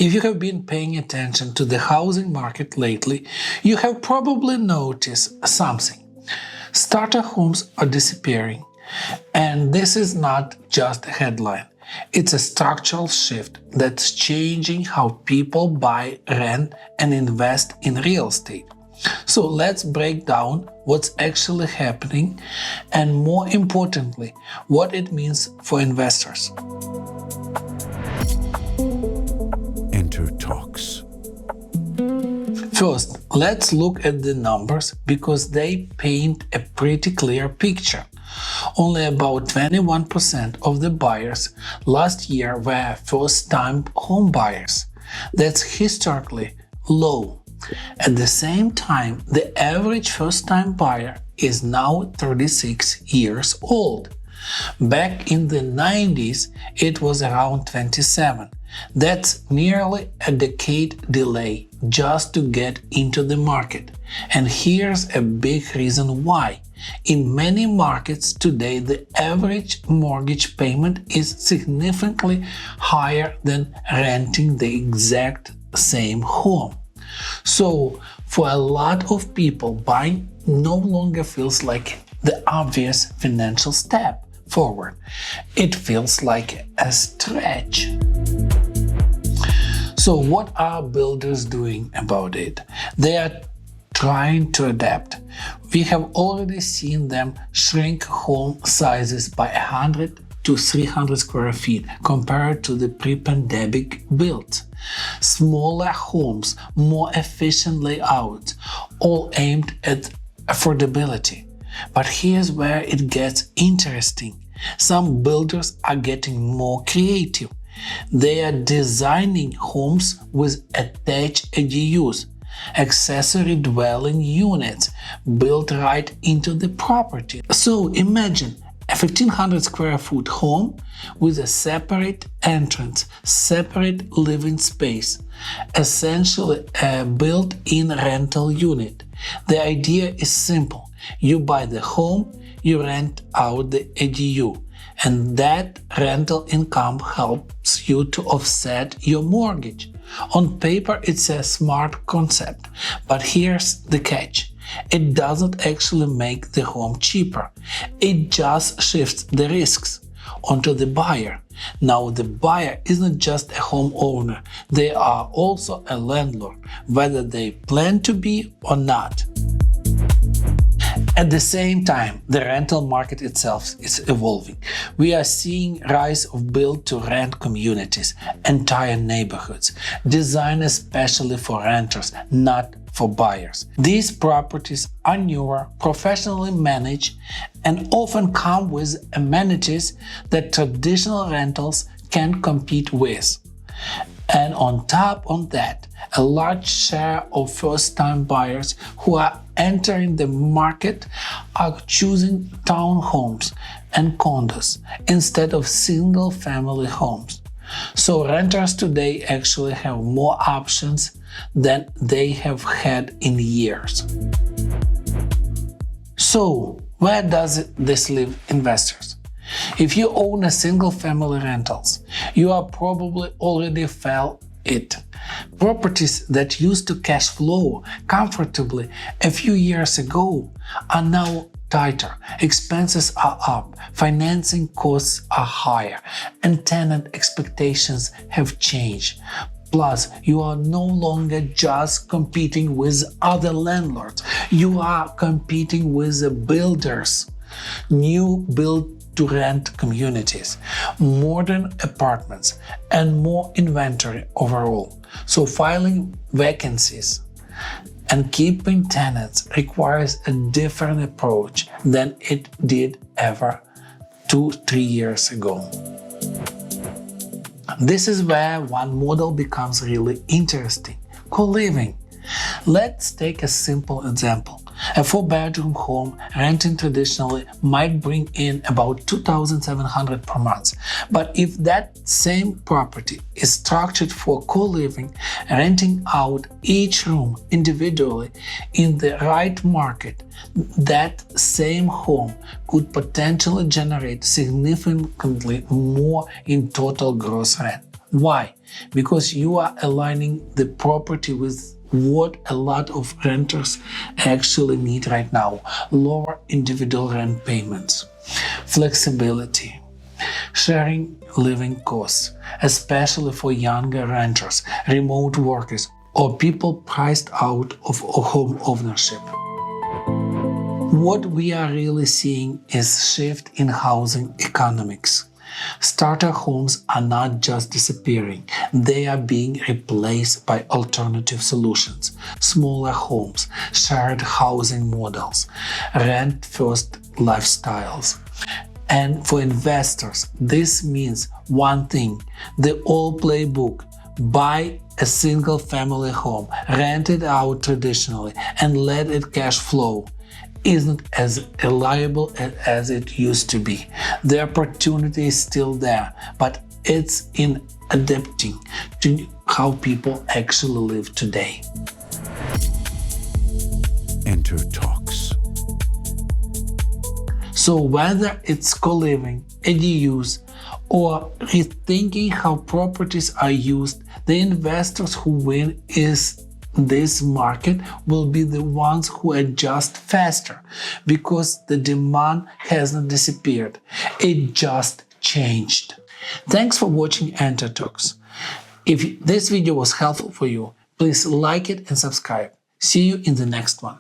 If you have been paying attention to the housing market lately, you have probably noticed something. Starter homes are disappearing. And this is not just a headline. It's a structural shift that's changing how people buy, rent, and invest in real estate. So let's break down what's actually happening and, more importantly, what it means for investors. Enter Talks. First, let's look at the numbers because they paint a pretty clear picture. Only about 21% of the buyers last year were first-time home buyers. That's historically low. At the same time, the average first-time buyer is now 36 years old. Back in the 90s, it was around 27. That's nearly a decade delay just to get into the market. And here's a big reason why. In many markets today, the average mortgage payment is significantly higher than renting the exact same home. So, for a lot of people, buying no longer feels like the obvious financial step forward. It feels like a stretch. So what are builders doing about it? They are trying to adapt. We have already seen them shrink home sizes by 100 to 300 square feet compared to the pre-pandemic builds. Smaller homes, more efficient layouts, all aimed at affordability. But here's where it gets interesting. Some builders are getting more creative. They are designing homes with attached ADUs, accessory dwelling units built right into the property. So imagine a 1500 square foot home with a separate entrance, separate living space, essentially a built-in rental unit. The idea is simple. You buy the home, you rent out the ADU, and that rental income helps you to offset your mortgage. On paper, it's a smart concept, but here's the catch. It doesn't actually make the home cheaper. It just shifts the risks onto the buyer. Now, the buyer isn't just a homeowner. They are also a landlord, whether they plan to be or not. At the same time, the rental market itself is evolving. We are seeing rise of build-to-rent communities, entire neighborhoods, designed especially for renters, not for buyers. These properties are newer, professionally managed, and often come with amenities that traditional rentals can't compete with. And on top of that, a large share of first-time buyers who are entering the market are choosing townhomes and condos instead of single-family homes. So renters today actually have more options than they have had in years. So where does this leave investors? If you own a single-family rentals, you are probably already felt it. Properties that used to cash flow comfortably a few years ago are now tighter, expenses are up, financing costs are higher, and tenant expectations have changed. Plus, you are no longer just competing with other landlords, you are competing with the builders. New build-to-rent communities, modern apartments, and more inventory overall. So filling vacancies and keeping tenants requires a different approach than it did ever 2-3 years ago. This is where one model becomes really interesting: co-living. Let's take a simple example. A 4-bedroom home renting traditionally might bring in about $2,700 per month. But if that same property is structured for co-living, renting out each room individually in the right market, that same home could potentially generate significantly more in total gross rent. Why? Because you are aligning the property with what a lot of renters actually need right now: lower individual rent payments, flexibility, sharing living costs, especially for younger renters, remote workers, or people priced out of home ownership. What we are really seeing is shift in housing economics. Starter homes are not just disappearing, they are being replaced by alternative solutions: smaller homes, shared housing models, rent-first lifestyles. And for investors, this means one thing: the old playbook: buy a single family home, rent it out traditionally, and let it cash flow, isn't as reliable as it used to be. The opportunity is still there, but it's in adapting to how people actually live today. Enter Talks. So whether it's co-living, ADUs, or rethinking how properties are used, the investors who win is this market will be the ones who adjust faster, because the demand hasn't disappeared, it just changed. Thanks for watching Enter Talks. If this video was helpful for you, please like it and subscribe. See you in the next one.